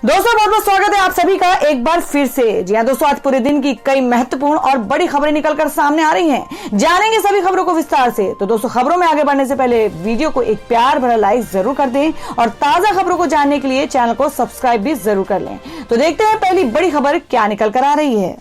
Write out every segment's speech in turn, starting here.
दोस्तों बहुत बहुत स्वागत है आप सभी का एक बार फिर से। जी हाँ दोस्तों, आज पूरे दिन की कई महत्वपूर्ण और बड़ी खबरें निकलकर सामने आ रही हैं। जानेंगे सभी खबरों को विस्तार से। तो दोस्तों, खबरों में आगे बढ़ने से पहले वीडियो को एक प्यार भरा लाइक जरूर कर दें और ताजा खबरों को जानने के लिए चैनल को सब्सक्राइब भी जरूर कर लें। तो देखते हैं पहली बड़ी खबर क्या निकल कर आ रही है।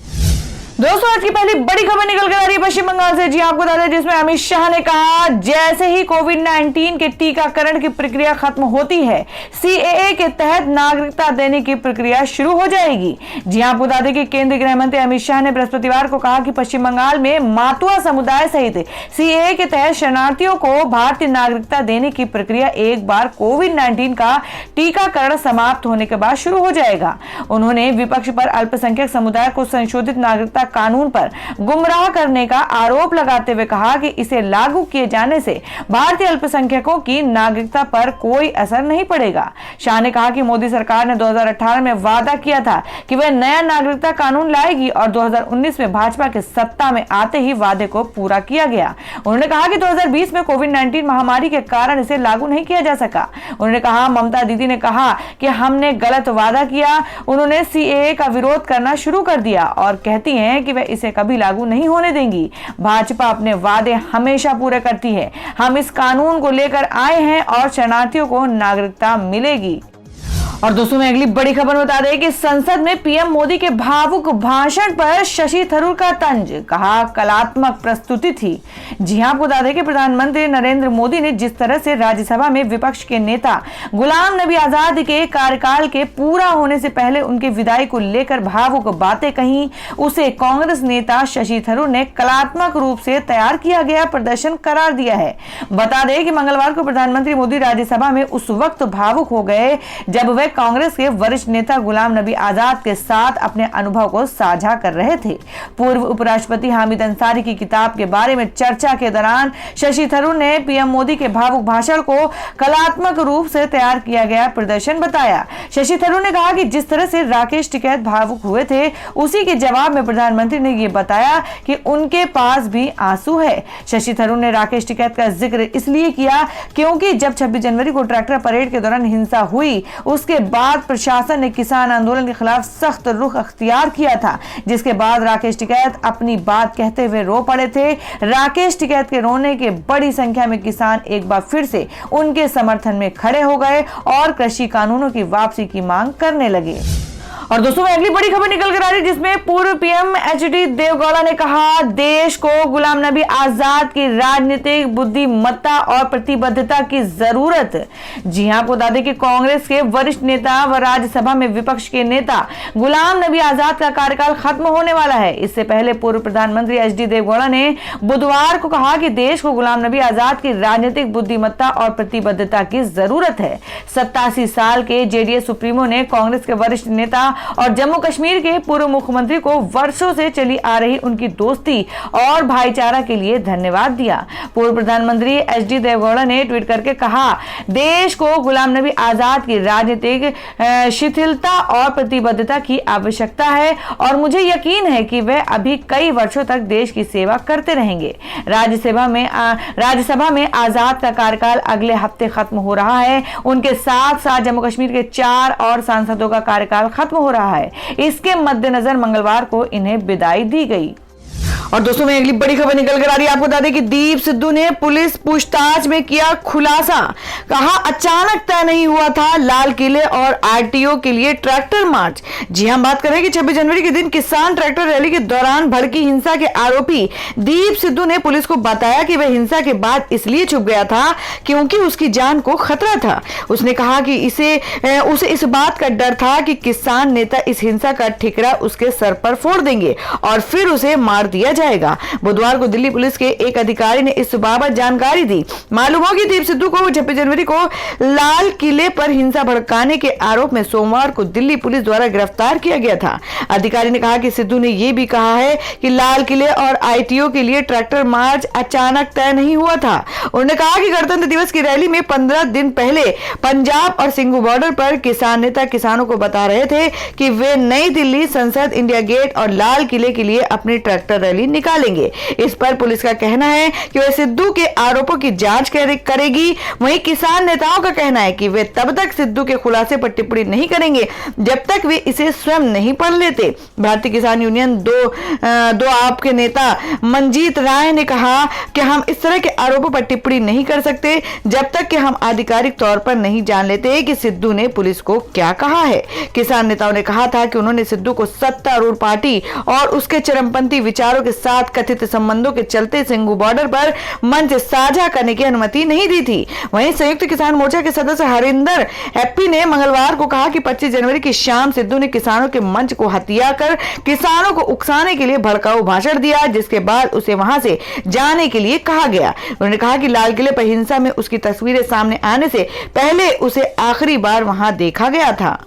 दोस्तों, आज की पहली बड़ी खबर निकल कर आ रही है पश्चिम बंगाल से। जी आपको बता दें, जिसमें अमित शाह ने कहा जैसे ही कोविड-19 के टीकाकरण की प्रक्रिया खत्म होती है, सीएए के तहत नागरिकता देने की प्रक्रिया शुरू हो जाएगी। जी आपको बता दें कि केंद्रीय गृह मंत्री अमित शाह ने बृहस्पतिवार को कहा कि पश्चिम बंगाल में मातुआ समुदाय सहित सीएए के तहत शरणार्थियों को भारतीय नागरिकता देने की प्रक्रिया एक बार कोविड-19 का टीकाकरण समाप्त होने के बाद शुरू हो जाएगा। उन्होंने विपक्ष पर अल्पसंख्यक समुदाय को संशोधित नागरिकता कानून पर गुमराह करने का आरोप लगाते हुए कहा कि इसे लागू किए जाने से भारतीय अल्पसंख्यकों की नागरिकता पर कोई असर नहीं पड़ेगा। शाह ने कहा कि मोदी सरकार ने 2018 में वादा किया था कि वह नया नागरिकता कानून लाएगी और 2019 में भाजपा के सत्ता में आते ही वादे को पूरा किया गया। उन्होंने कहा कि 2020 में कोविड-19 महामारी के कारण इसे लागू नहीं किया जा सका। उन्होंने कहा, ममता दीदी ने कहा कि हमने गलत वादा किया। उन्होंने सीएए का विरोध करना शुरू कर दिया और कहती हैं कि वह इसे कभी लागू नहीं होने देंगी। भाजपा अपने वादे हमेशा पूरे करती है। हम इस कानून को लेकर आए हैं और शरणार्थियों को नागरिकता मिलेगी। और दोस्तों, मैं अगली बड़ी खबर बता दें कि संसद में पीएम मोदी के भावुक भाषण पर शशि थरूर का तंज, कहा कलात्मक प्रस्तुति थी। जी हां, आपको बता दें कि प्रधानमंत्री नरेंद्र मोदी ने जिस तरह से राज्यसभा में विपक्ष के नेता गुलाम नबी आजाद के कार्यकाल के पूरा होने से पहले उनके विदाई को लेकर भावुक बातें कही, उसे कांग्रेस नेता शशि थरूर ने कलात्मक रूप से तैयार किया गया प्रदर्शन करार दिया है। बता दें कि मंगलवार को प्रधानमंत्री मोदी राज्यसभा में उस वक्त भावुक हो गए जब वे कांग्रेस के वरिष्ठ नेता गुलाम नबी आजाद के साथ अपने अनुभव को साझा कर रहे थे। पूर्व उपराष्ट्रपति हामिद अंसारी की किताब के बारे में चर्चा के दौरान शशि थरूर ने पीएम मोदी के भावुक भाषण को कलात्मक रूप से तैयार किया गया प्रदर्शन बताया। शशि थरूर ने कहा कि जिस तरह से राकेश टिकैत भावुक हुए थे, उसी के जवाब में प्रधानमंत्री ने यह बताया कि उनके पास भी आंसू है। शशि थरूर ने राकेश टिकैत का जिक्र इसलिए किया क्योंकि जब 26 जनवरी को ट्रैक्टर परेड के दौरान हिंसा हुई, उसके बाद प्रशासन ने किसान आंदोलन के खिलाफ सख्त रुख अख्तियार किया था, जिसके बाद राकेश टिकैत अपनी बात कहते हुए रो पड़े थे। राकेश टिकैत के रोने के बड़ी संख्या में किसान एक बार फिर से उनके समर्थन में खड़े हो गए और कृषि कानूनों की वापसी की मांग करने लगे। और दोस्तों, अगली बड़ी खबर निकल कर आ रही है, जिसमें पूर्व पीएम एचडी देवगौड़ा ने कहा देश को गुलाम नबी आजाद की राजनीतिक बुद्धिमत्ता और प्रतिबद्धता की जरूरत। जी हां, आपको बता दें कि कांग्रेस के वरिष्ठ नेता व राज्यसभा में विपक्ष के नेता गुलाम नबी आजाद का कार्यकाल खत्म होने वाला है। इससे पहले पूर्व प्रधानमंत्री एचडी देवगौड़ा ने बुधवार को कहा कि देश को गुलाम नबी आजाद की राजनीतिक बुद्धिमत्ता और प्रतिबद्धता की जरूरत है। 87 साल के जेडीएस सुप्रीमो ने कांग्रेस के वरिष्ठ नेता और जम्मू कश्मीर के पूर्व मुख्यमंत्री को वर्षों से चली आ रही उनकी दोस्ती और भाईचारा के लिए धन्यवाद दिया। पूर्व प्रधानमंत्री एचडी देवगौड़ा ने ट्वीट करके कहा, देश को गुलाम नबी आजाद की राजनीतिक शिथिलता और प्रतिबद्धता की आवश्यकता है और मुझे यकीन है कि वे अभी कई वर्षों तक देश की सेवा करते रहेंगे। राज्यसभा में आजाद का कार्यकाल अगले हफ्ते खत्म हो रहा है। उनके साथ साथ जम्मू कश्मीर के 4 और सांसदों का कार्यकाल खत्म हो रहा है। इसके मद्देनजर मंगलवार को इन्हें विदाई दी गई। और दोस्तों, में अगली बड़ी खबर निकल कर आ रही है। आपको बता दें कि दीप सिद्धू ने पुलिस पूछताछ में किया खुलासा, कहा अचानक तय नहीं हुआ था लाल किले और आरटीओ के लिए ट्रैक्टर मार्च। जी हम बात कर रहे हैं कि 26 जनवरी के दिन किसान ट्रैक्टर रैली के दौरान भड़की हिंसा के आरोपी दीप सिद्धू ने पुलिस को बताया कि वह हिंसा के बाद इसलिए छुप गया था क्योंकि उसकी जान को खतरा था। उसने कहा कि उसे इस बात का डर था कि किसान नेता इस हिंसा का ठिकरा उसके सर पर फोड़ देंगे और फिर उसे मार दिया जाएगा। बुधवार को दिल्ली पुलिस के एक अधिकारी ने इस बाबत जानकारी दी। मालूम हो कि दीप सिद्धू को 26 जनवरी को लाल किले पर हिंसा भड़काने के आरोप में सोमवार को दिल्ली पुलिस द्वारा गिरफ्तार किया गया था। अधिकारी ने कहा कि सिद्धू ने यह भी कहा है कि लाल किले और आईटीओ के लिए ट्रैक्टर मार्च अचानक तय नहीं हुआ था। उन्होंने कहा कि गणतंत्र दिवस की रैली में 15 दिन पहले पंजाब और सिंघू बॉर्डर पर किसान नेता किसानों को बता रहे थे कि वे नई दिल्ली, संसद, इंडिया गेट और लाल किले के लिए अपनी ट्रैक्टर रैली भी निकालेंगे। इस पर पुलिस का कहना है कि वह सिद्धू के आरोपों की जांच करेगी। वहीं किसान नेताओं का कहना है कि वे तब तक सिद्धू के खुलासे पर टिप्पणी नहीं करेंगे जब तक वे इसे स्वयं नहीं पढ़ लेते। भारतीय किसान यूनियन दो आप के नेता मंजीत राय ने कहा कि हम इस तरह के आरोपों पर टिप्पणी नहीं कर सकते जब तक कि हम आधिकारिक तौर पर नहीं जान लेते कि सिद्धू ने पुलिस को क्या कहा है। किसान नेताओं ने कहा था कि उन्होंने सिद्धू को सत्तारूढ़ पार्टी और उसके चरमपंथी विचारों के साथ कथित संबंधों के चलते सिंघू बॉर्डर पर मंच साझा करने की अनुमति नहीं दी थी। वहीं संयुक्त किसान मोर्चा के सदस्य हरिंदर एप्पी ने मंगलवार को कहा कि 25 जनवरी की शाम सिद्धू ने किसानों के मंच को हत्या कर किसानों को उकसाने के लिए भड़काऊ भाषण दिया, जिसके बाद उसे वहां से जाने के लिए कहा गया। उन्होंने कहा कि लाल किले पर हिंसा में उसकी तस्वीरें सामने आने से पहले उसे आखिरी बार वहां देखा गया था।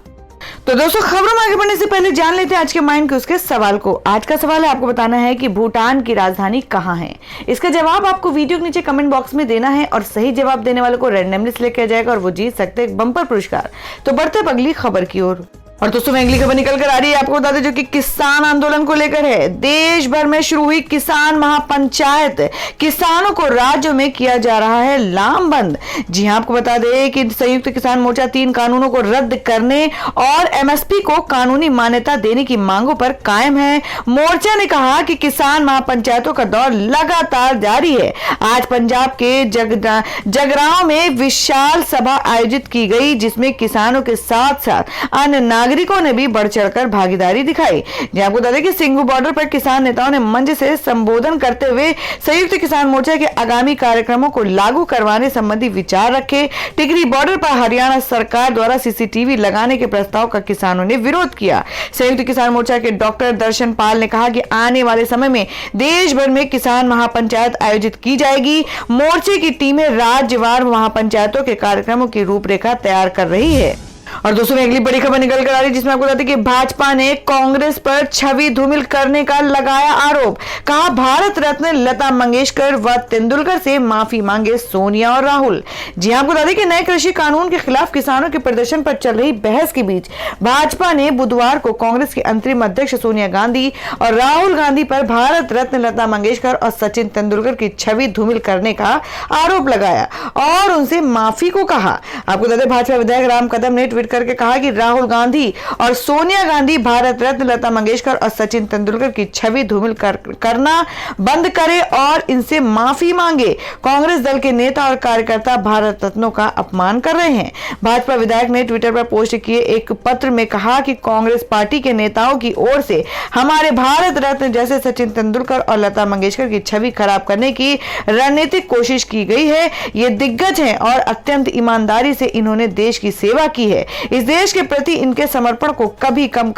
तो दोस्तों, खबरों में आगे बढ़ने से पहले जान लेते हैं आज के माइंड के उसके सवाल को। आज का सवाल है आपको बताना है कि भूटान की राजधानी कहां है। इसका जवाब आपको वीडियो के नीचे कमेंट बॉक्स में देना है और सही जवाब देने वालों को रैंडमली सिलेक्ट किया जाएगा और वो जीत सकते हैं बम्पर पुरस्कार। तो बढ़ते हैं अगली खबर की ओर। और दोस्तों, अगली खबर निकल कर आ रही है, आपको बता दें जो कि किसान आंदोलन को लेकर है। देश भर में शुरू हुई किसान महापंचायत, किसानों को राज्यों में किया जा रहा है लामबंद। जी हां, आपको बता दें कि संयुक्त किसान मोर्चा 3 कानूनों को रद्द करने और एमएसपी को कानूनी मान्यता देने की मांगों पर कायम है। मोर्चा ने कहा कि किसान महापंचायतों का दौर लगातार जारी है। आज पंजाब के जगरांव में विशाल सभा आयोजित की गई, जिसमें किसानों के साथ साथ अन्य नागरिकों ने भी बढ़ चढ़कर भागीदारी दिखाई। आपको बता दें कि सिंघू बॉर्डर पर किसान नेताओं ने मंच से संबोधन करते हुए संयुक्त किसान मोर्चा के आगामी कार्यक्रमों को लागू करवाने संबंधी विचार रखे। टिकरी बॉर्डर पर हरियाणा सरकार द्वारा सीसीटीवी लगाने के प्रस्ताव का किसानों ने विरोध किया। संयुक्त किसान मोर्चा के डॉक्टर दर्शन पाल ने कहा कि आने वाले समय में देश भर में किसान महापंचायत आयोजित की जाएगी। मोर्चे की टीमें राज्यवार महापंचायतों के कार्यक्रमों की रूपरेखा तैयार कर रही है। और दोस्तों, अगली बड़ी खबर निकल कर आ रही है, जिसमें आपको बताते हैं कि भाजपा ने कांग्रेस पर छवि धूमिल करने का लगाया आरोप। कहा भारत रत्न लता मंगेशकर व तेंदुलकर से माफी मांगे सोनिया और राहुल। जी हां, आपको बता दें कि नए कृषि कानून के खिलाफ किसानों के प्रदर्शन पर चल रही बहस के बीच भाजपा ने बुधवार को कांग्रेस की अंतरिम अध्यक्ष सोनिया गांधी और राहुल गांधी पर भारत रत्न लता मंगेशकर और सचिन तेंदुलकर की छवि धूमिल करने का आरोप लगाया और उनसे माफी को कहा। आपको बता दें, भाजपा विधायक राम कदम ने ट्वीट करके कहा कि राहुल गांधी और सोनिया गांधी भारत रत्न लता मंगेशकर और सचिन तेंदुलकर की छवि धूमिल करना बंद करें और इनसे माफी मांगे। कांग्रेस दल के नेता और कार्यकर्ता भारत रत्नों का अपमान कर रहे हैं। भाजपा विधायक ने ट्विटर पर पोस्ट किए एक पत्र में कहा कि कांग्रेस पार्टी के नेताओं की ओर से हमारे भारत रत्न जैसे सचिन तेंदुलकर और लता मंगेशकर की छवि खराब करने की रणनीतिक कोशिश की गई है। ये दिग्गज हैं और अत्यंत ईमानदारी से इन्होंने देश की सेवा की है। इस देश के प्रति इनके समर्पण को कभी कम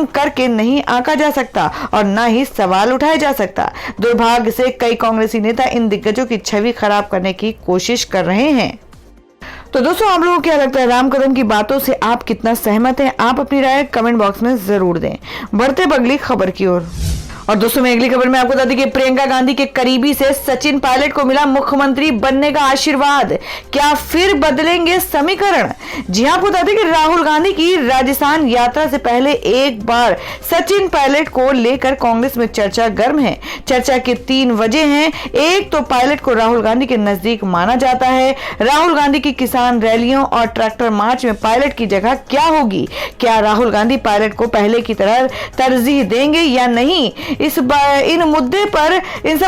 करके नहीं आंका जा सकता और न ही सवाल उठाया जा सकता। दुर्भाग्य से कई कांग्रेसी नेता इन दिग्गजों की छवि खराब करने की कोशिश कर रहे हैं। तो दोस्तों, आप लोगों को क्या लगता है, राम कदम की बातों से आप कितना सहमत हैं? आप अपनी राय कमेंट बॉक्स में जरूर दें। बढ़ते अगली खबर की ओर। और दोस्तों, मैं अगली खबर में आपको बता दें कि प्रियंका गांधी के करीबी से सचिन पायलट को मिला मुख्यमंत्री बनने का आशीर्वाद। क्या फिर बदलेंगे समीकरण? जी हां, आपको बता दें कि राहुल गांधी की राजस्थान यात्रा से पहले एक बार सचिन पायलट को लेकर कांग्रेस में चर्चा गर्म है। चर्चा की 3 वजह हैं। एक तो पायलट को राहुल गांधी के नजदीक माना जाता है। राहुल गांधी की किसान रैलियों और ट्रैक्टर मार्च में पायलट की जगह क्या होगी? क्या राहुल गांधी पायलट को पहले की तरह तरजीह देंगे या नहीं? इन सब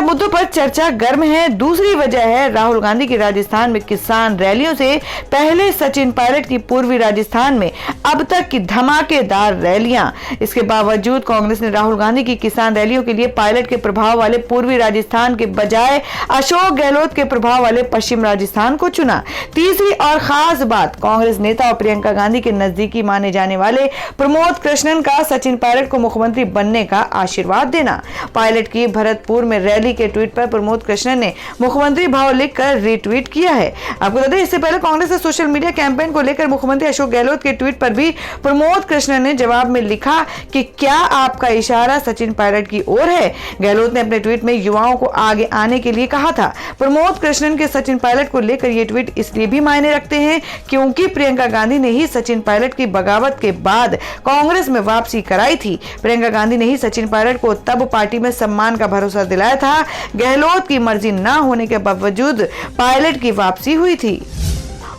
मुद्दों पर चर्चा गर्म है। दूसरी वजह है राहुल गांधी की राजस्थान में किसान रैलियों से पहले सचिन पायलट की पूर्वी राजस्थान में अब तक की धमाकेदार रैलियां। इसके बावजूद कांग्रेस ने राहुल गांधी की किसान रैलियों के लिए पायलट के प्रभाव वाले पूर्वी राजस्थान के बजाय अशोक गहलोत के प्रभाव वाले पश्चिम राजस्थान को चुना। तीसरी और खास बात, कांग्रेस नेता और प्रियंका गांधी के नजदीकी माने जाने वाले प्रमोद कृष्णन का सचिन पायलट को मुख्यमंत्री बनने का आशीर्वाद देना। पायलट की भरतपुर में रैली के ट्वीट पर प्रमोद कृष्णन ने मुख्यमंत्री भाव लिखकर रीट्वीट किया है। आपको बता दें, इससे पहले कांग्रेस ने सोशल मीडिया कैंपेन को लेकर मुख्यमंत्री अशोक गहलोत के ट्वीट पर भी प्रमोद कृष्णन ने जवाब में लिखा कि क्या आपका इशारा सचिन पायलट की ओर है? गहलोत ने अपने ट्वीट में युवाओं को आगे आने के लिए कहा था। प्रमोद कृष्णन के सचिन पायलट को लेकर ये ट्वीट इसलिए भी मायने रखते हैं क्योंकि प्रियंका गांधी ने ही सचिन पायलट की बगावत के बाद कांग्रेस में वापसी कराई थी। प्रियंका गांधी ने ही सचिन पायलट को तब पार्टी में सम्मान का भरोसा दिलाया था। गहलोत की मर्जी न होने के बावजूद पायलट की वापसी हुई थी।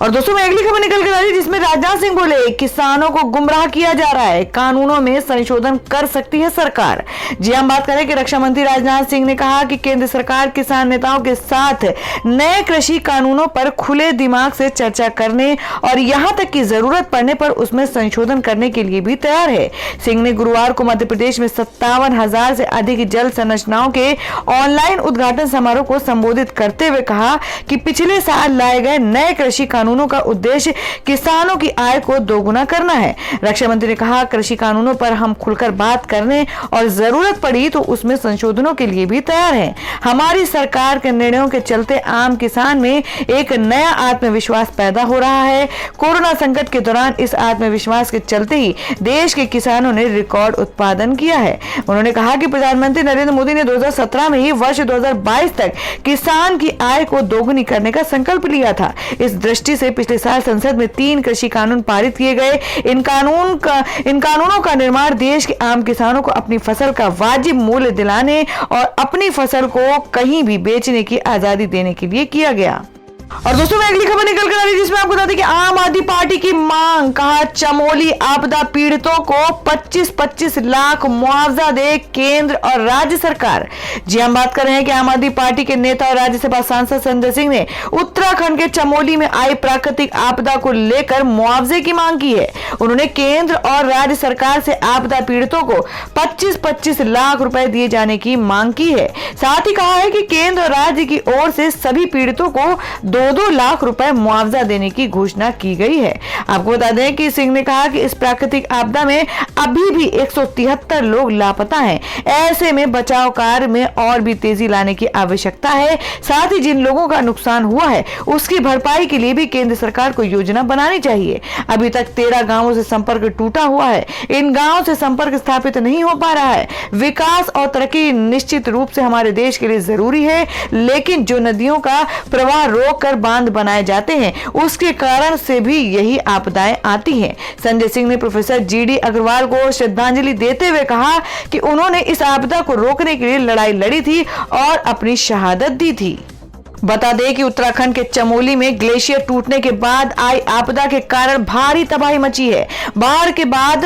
और दोस्तों मैं अगली खबर निकल कर आ रही जिसमें राजनाथ सिंह बोले किसानों को गुमराह किया जा रहा है, कानूनों में संशोधन कर सकती है सरकार। जी हम बात करें कि रक्षा मंत्री राजनाथ सिंह ने कहा कि केंद्र सरकार किसान नेताओं के साथ नए कृषि कानूनों पर खुले दिमाग से चर्चा करने और यहां तक की जरूरत पड़ने पर उसमें संशोधन करने के लिए भी तैयार है। सिंह ने गुरुवार को मध्य प्रदेश में 57,000 से अधिक जल संरचनाओं के ऑनलाइन उद्घाटन समारोह को संबोधित करते हुए कहा कि पिछले साल लाए गए नए कृषि कानूनों का उद्देश्य किसानों की आय को दोगुना करना है। रक्षा मंत्री ने कहा कृषि कानूनों पर हम खुलकर बात करने और जरूरत पड़ी तो उसमें संशोधनों के लिए भी तैयार हैं। हमारी सरकार के निर्णयों के चलते आम किसान में एक नया आत्मविश्वास पैदा हो रहा है। कोरोना संकट के दौरान इस आत्मविश्वास के चलते ही देश के किसानों ने रिकॉर्ड उत्पादन किया है। उन्होंने कहा कि प्रधानमंत्री नरेंद्र मोदी ने 2017 में ही वर्ष 2022 तक किसान की आय को दोगुनी करने का संकल्प लिया था। इस दृष्टि से पिछले साल संसद में 3 कृषि कानून पारित किए गए। इन कानूनों का निर्माण देश के आम किसानों को अपनी फसल का वाजिब मूल्य दिलाने और अपनी फसल को कहीं भी बेचने की आजादी देने के लिए किया गया। और दोस्तों मैं अगली खबर निकल कर आ रही जिसमें आपको बता दें कि आम आदमी पार्टी की मांग, कहा चमोली आपदा पीड़ितों को 25-25 लाख मुआवजा दे केंद्र और राज्य सरकार। जी हम बात कर रहे हैं कि आम आदमी पार्टी के नेता और राज्यसभा सांसद संजय सिंह ने उत्तराखंड के चमोली में आई प्राकृतिक आपदा को लेकर मुआवजे की मांग की है। उन्होंने केंद्र और राज्य सरकार से आपदा पीड़ितों को 25-25 लाख रुपए दिए जाने की मांग की है। साथ ही कहा है कि केंद्र और राज्य की ओर से सभी पीड़ितों को 2-2 लाख रुपए मुआवजा देने की घोषणा की गई है। आपको बता दें कि सिंह ने कहा कि इस प्राकृतिक आपदा में अभी भी 173 लोग लापता हैं। ऐसे में बचाव कार्य में और भी तेजी लाने की आवश्यकता है। साथ ही जिन लोगों का नुकसान हुआ है उसकी भरपाई के लिए भी केंद्र सरकार को योजना बनानी चाहिए। अभी तक 13 गांवों से संपर्क टूटा हुआ है। इन गांवों से संपर्क स्थापित नहीं हो पा रहा है। विकास और तरक्की निश्चित रूप से हमारे देश के लिए जरूरी है, लेकिन जो नदियों का प्रवाह रोक कर बांध बनाए जाते हैं उसके कारण से भी यही आपदाएं आती हैं। संजय सिंह ने प्रोफेसर जीडी अग्रवाल को श्रद्धांजलि देते हुए कहा कि उन्होंने इस आपदा को रोकने के लिए लड़ाई लड़ी थी और अपनी शहादत दी थी। बता दें कि उत्तराखंड के चमोली में ग्लेशियर टूटने के बाद आई आपदा के कारण भारी तबाही मची है। बाढ़ के बाद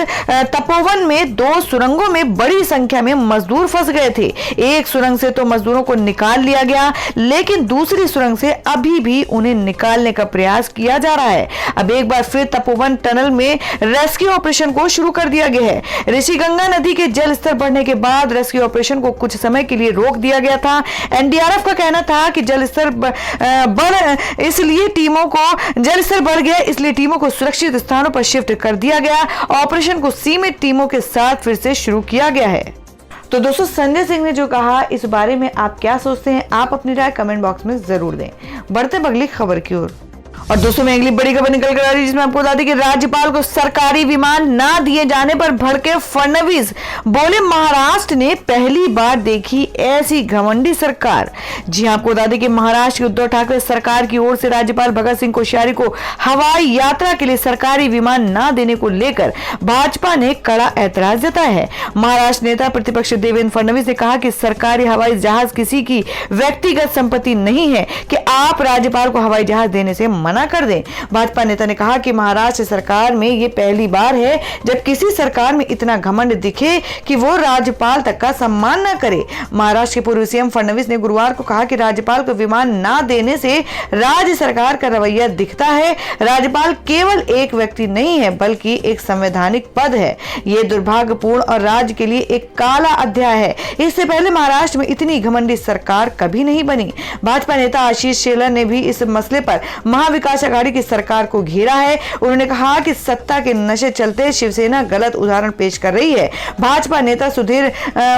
तपोवन में 2 सुरंगों में बड़ी संख्या में मजदूर फंस गए थे। एक सुरंग से तो मजदूरों को निकाल लिया गया, लेकिन दूसरी सुरंग से अभी भी उन्हें निकालने का प्रयास किया जा रहा है। अब एक बार फिर तपोवन टनल में रेस्क्यू ऑपरेशन को शुरू कर दिया गया है। ऋषिगंगा नदी के जल स्तर बढ़ने के बाद रेस्क्यू ऑपरेशन को कुछ समय के लिए रोक दिया गया था। एनडीआरएफ का कहना था कि जल स्तर इसलिए टीमों को जल स्तर बढ़ गया, इसलिए टीमों को सुरक्षित स्थानों पर शिफ्ट कर दिया गया। ऑपरेशन को सीमित टीमों के साथ फिर से शुरू किया गया है। तो दोस्तों संजय सिंह ने जो कहा इस बारे में आप क्या सोचते हैं, आप अपनी राय कमेंट बॉक्स में जरूर दें। बढ़ते अगली खबर की ओर। और दोस्तों में अगली बड़ी खबर निकल कर आ रही है जिसमें आपको बता दें कि राज्यपाल को सरकारी विमान ना दिए जाने पर भड़के फडणवीस। बोले महाराष्ट्र ने पहली बार देखी ऐसी घमंडी सरकार। जी आपको बता दें कि महाराष्ट्र की उद्धव ठाकरे सरकार की ओर से राज्यपाल भगत सिंह कोश्यारी को हवाई यात्रा के लिए सरकारी विमान ना देने को लेकर भाजपा ने कड़ा ऐतराज जताया है। महाराष्ट्र नेता प्रतिपक्ष देवेंद्र फडणवीस ने कहा कि सरकारी हवाई जहाज किसी की व्यक्तिगत संपत्ति नहीं है कि आप राज्यपाल को हवाई जहाज देने से मना कर दें। भाजपा नेता ने कहा कि महाराष्ट्र सरकार में यह पहली बार है जब किसी सरकार में इतना घमंड दिखे कि वो राज्यपाल तक का सम्मान न करे। महाराष्ट्र के पूर्व सीएम फडणवीस ने गुरुवार को कहा कि राज्यपाल को विमान ना देने से राज्य सरकार का रवैया दिखता है। राज्यपाल केवल एक व्यक्ति नहीं है बल्कि एक संवैधानिक पद है। यह दुर्भाग्यपूर्ण और राज्य के लिए एक काला अध्याय है। इससे पहले महाराष्ट्र में इतनी घमंडी सरकार कभी नहीं बनी। भाजपा नेता आशीष शेलर ने भी इस मसले पर महाविकास आघाड़ी की सरकार को घेरा है। उन्होंने कहा कि सत्ता के नशे चलते शिवसेना गलत उदाहरण पेश कर रही है। भाजपा नेता सुधीर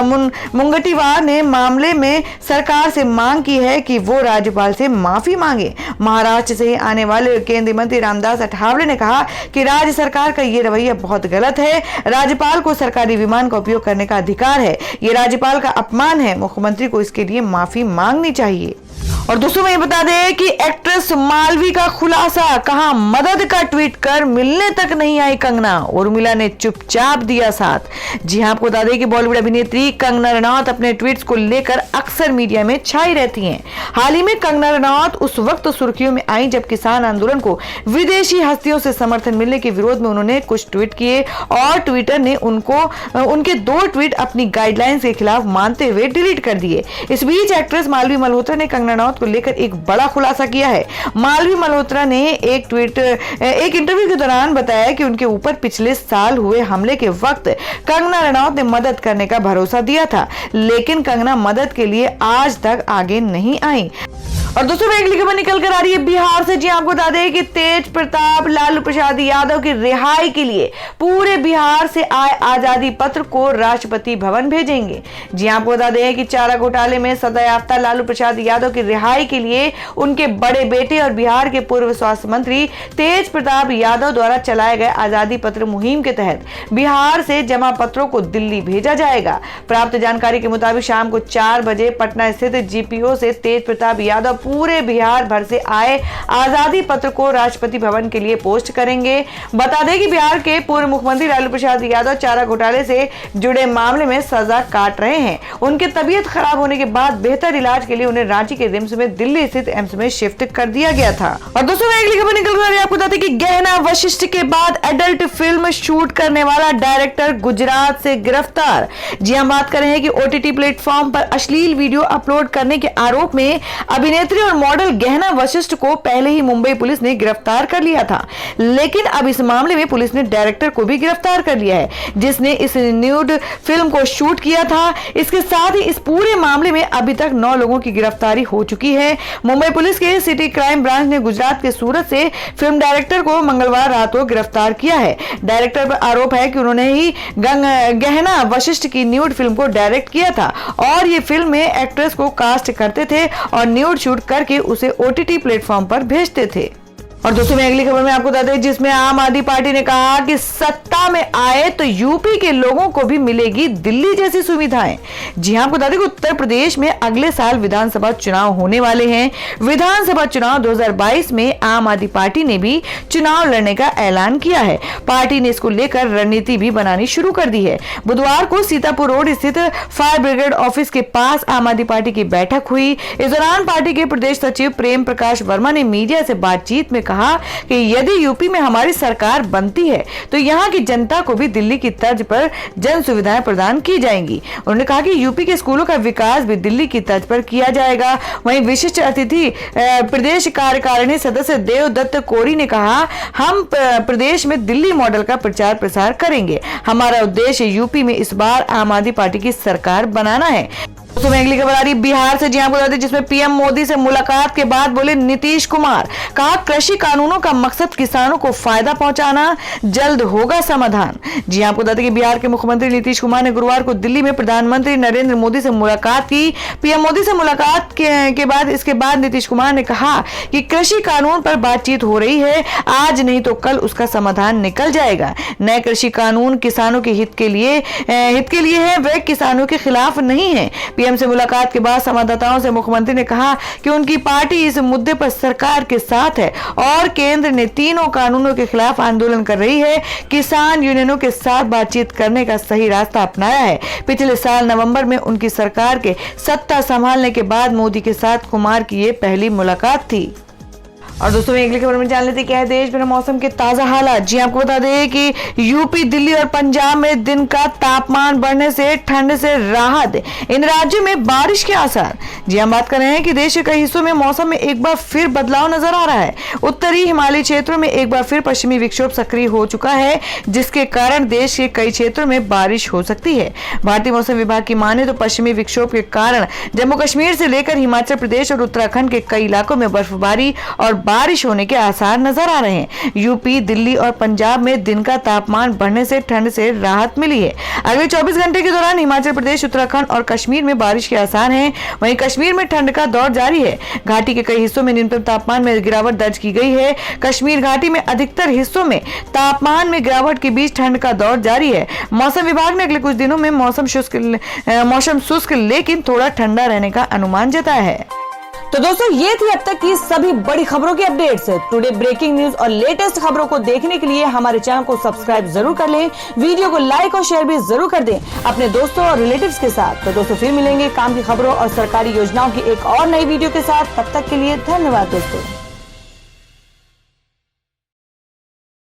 मुनगंटीवार ने मामले में सरकार से मांग की है कि वो राज्यपाल से माफी मांगे। महाराष्ट्र से आने वाले केंद्रीय मंत्री रामदास अठावले ने कहा कि राज्य सरकार का ये रवैया बहुत गलत है। राज्यपाल को सरकारी विमान का उपयोग करने का अधिकार है। ये राज्यपाल का अपमान है। मुख्यमंत्री को इसके लिए माफी मांगनी चाहिए। और दोस्तों मैं ये बता दें कि एक्ट्रेस मालवी का खुलासा, कहा मदद का ट्वीट कर मिलने तक नहीं आई कंगना, उर्मिला ने चुपचाप दिया साथ। जी हां, आपको बता दें कि बॉलीवुड अभिनेत्री कंगना रनौत अपने ट्वीट्स को लेकर अक्सर मीडिया में छाई रहती हैं। हाल ही में कंगना रनौत उस वक्त सुर्खियों में आई जब किसान आंदोलन को विदेशी हस्तियों से समर्थन मिलने के विरोध में उन्होंने कुछ ट्वीट किए और ट्विटर ने उनके 2 ट्वीट अपनी गाइडलाइंस के खिलाफ मानते हुए डिलीट कर दिए। इस बीच एक्ट्रेस मालवी मल्होत्रा ने कंगना रनौत को लेकर एक बड़ा खुलासा किया है। मालवी मल्होत्रा ने एक इंटरव्यू के दौरान बताया कि उनके ऊपर पिछले साल हुए हमले के वक्त कंगना रनौत ने मदद करने का भरोसा दिया था, लेकिन कंगना मदद के लिए आज तक आगे नहीं आई। और दोस्तों अगली खबर निकल कर आ रही है बिहार से। जी आपको बता दें कि तेज प्रताप लालू प्रसाद यादव की रिहाई के लिए पूरे बिहार से आए आजादी पत्र को राष्ट्रपति भवन भेजेंगे। जी आपको बता दें कि चारा घोटाले में सजा याफ्ता लालू प्रसाद यादव की रिहाई के लिए उनके बड़े बेटे और बिहार के पूर्व स्वास्थ्य मंत्री तेज प्रताप यादव द्वारा चलाए गए आजादी पत्र मुहिम के तहत बिहार से जमा पत्रों को दिल्ली भेजा जाएगा। प्राप्त जानकारी के मुताबिक शाम को 4 बजे पटना स्थित जीपीओ से तेज प्रताप यादव पूरे बिहार भर से आए आजादी पत्र को राष्ट्रपति भवन के लिए पोस्ट करेंगे। बता दें कि बिहार के पूर्व मुख्यमंत्री लालू प्रसाद यादव चारा घोटाले से जुड़े मामले में सजा काट रहे हैं। उनकी तबीयत खराब होने के बाद बेहतर इलाज के लिए उन्हें रांची के रिम्स में दिल्ली स्थित एम्स में शिफ्ट कर दिया गया था। और दोस्तों अगली खबर निकल रही है, आपको बता दें कि गहना वशिष्ठ के बाद एडल्ट फिल्म शूट करने वाला डायरेक्टर गुजरात से गिरफ्तार। जी हम बात कर रहे हैं कि ओटीटी प्लेटफॉर्म पर अश्लील वीडियो अपलोड करने के आरोप में अभिनेत्री और मॉडल गहना वशिष्ठ को पहले ही मुंबई पुलिस ने गिरफ्तार कर लिया था, लेकिन अब इस मामले में पुलिस ने डायरेक्टर को भी गिरफ्तार कर लिया है, जिसने इस न्यूड फिल्म को शूट किया था। इसके साथ ही इस पूरे मामले में अभी तक 9 लोगों की गिरफ्तारी हो चुकी है। मुंबई पुलिस के सिटी क्राइम ब्रांच ने गुजरात के सूरत से फिल्म डायरेक्टर को मंगलवार रात को गिरफ्तार किया है। डायरेक्टर पर आरोप है कि उन्होंने ही गहना वशिष्ठ की न्यूड फिल्म को डायरेक्ट किया था और ये फिल्म में एक्ट्रेस को कास्ट करते थे और न्यूड शूट करके उसे ओटीटी प्लेटफॉर्म पर भेजते थे। और दोस्तों मैं अगली खबर में आपको बता दें जिसमें आम आदमी पार्टी ने कहा कि सत्ता में आए तो यूपी के लोगों को भी मिलेगी दिल्ली जैसी सुविधाएं। जी हां, आपको बता दें कि उत्तर प्रदेश में अगले साल विधानसभा चुनाव होने वाले हैं। विधानसभा चुनाव 2022 में आम आदमी पार्टी ने भी चुनाव लड़ने का ऐलान किया है। पार्टी ने इसको लेकर रणनीति भी बनानी शुरू कर दी है। बुधवार को सीतापुर रोड स्थित फायर ब्रिगेड ऑफिस के पास आम आदमी पार्टी की बैठक हुई। इस दौरान पार्टी के प्रदेश सचिव प्रेम प्रकाश वर्मा ने मीडिया से बातचीत में कहा कि यदि यूपी में हमारी सरकार बनती है तो यहाँ की जनता को भी दिल्ली की तर्ज पर जन सुविधाएं प्रदान की जाएंगी। उन्होंने कहा कि यूपी के स्कूलों का विकास भी दिल्ली की तर्ज पर किया जाएगा। वहीं विशिष्ट अतिथि प्रदेश कार्यकारिणी सदस्य देवदत्त कोरी ने कहा, हम प्रदेश में दिल्ली मॉडल का प्रचार प्रसार करेंगे। हमारा उद्देश्य यूपी में इस बार आम आदमी पार्टी की सरकार बनाना है। तो अगली खबर आ रही बिहार से। जी आपको बता दें जिसमें पीएम मोदी से मुलाकात के बाद बोले नीतीश कुमार, कहा कृषि कानूनों का मकसद किसानों को फायदा पहुंचाना, जल्द होगा समाधान। जी आपको बता दें कि बिहार के मुख्यमंत्री नीतीश कुमार ने गुरुवार को दिल्ली में प्रधानमंत्री नरेंद्र मोदी से मुलाकात की। पीएम मोदी से मुलाकात के बाद इसके बाद नीतीश कुमार ने कहा कि कृषि कानून पर बातचीत हो रही है, आज नहीं तो कल उसका समाधान निकल जाएगा। नए कृषि कानून किसानों के हित के लिए है, वे किसानों के खिलाफ नहीं है। पीएम से मुलाकात के बाद संवाददाताओं से मुख्यमंत्री ने कहा कि उनकी पार्टी इस मुद्दे पर सरकार के साथ है और केंद्र ने तीनों कानूनों के खिलाफ आंदोलन कर रही है। किसान यूनियनों के साथ बातचीत करने का सही रास्ता अपनाया है। पिछले साल नवंबर में उनकी सरकार के सत्ता संभालने के बाद मोदी के साथ कुमार की ये पहली मुलाकात थी। और दोस्तों अगली खबर में जान लेते क्या है देश भर मौसम के ताजा हालात। जी आपको बता दें कि यूपी, दिल्ली और पंजाब में दिन का तापमान बढ़ने से ठंड से राहत, इन राज्यों में बारिश के आसार। जी हम बात कर रहे हैं कि देश के कई हिस्सों में मौसम में एक बार फिर बदलाव नजर आ रहा है। उत्तरी हिमालयी क्षेत्रों में एक बार फिर पश्चिमी विक्षोभ सक्रिय हो चुका है, जिसके कारण देश के कई क्षेत्रों में बारिश हो सकती है। भारतीय मौसम विभाग की माने तो पश्चिमी विक्षोभ के कारण जम्मू कश्मीर से लेकर हिमाचल प्रदेश और उत्तराखंड के कई इलाकों में बर्फबारी और बारिश होने के आसार नजर आ रहे हैं। यूपी, दिल्ली और पंजाब में दिन का तापमान बढ़ने से ठंड से राहत मिली है। अगले 24 घंटे के दौरान हिमाचल प्रदेश, उत्तराखंड और कश्मीर में बारिश के आसार हैं। वहीं कश्मीर में ठंड का दौर जारी है। घाटी के कई हिस्सों में न्यूनतम तापमान में गिरावट दर्ज की गई है। कश्मीर घाटी में अधिकतर हिस्सों में तापमान में गिरावट के बीच ठंड का दौर जारी है। मौसम विभाग ने अगले कुछ दिनों में मौसम शुष्क लेकिन थोड़ा ठंडा रहने का अनुमान जताया है। तो दोस्तों ये थी अब तक की सभी बड़ी खबरों की अपडेट्स। टुडे ब्रेकिंग न्यूज और लेटेस्ट खबरों को देखने के लिए हमारे चैनल को सब्सक्राइब जरूर कर लें, वीडियो को लाइक और शेयर भी जरूर कर दें अपने दोस्तों और रिलेटिव्स के साथ। तो दोस्तों फिर मिलेंगे काम की खबरों और सरकारी योजनाओं की एक और नई वीडियो के साथ। तब तक के लिए धन्यवाद दोस्तों।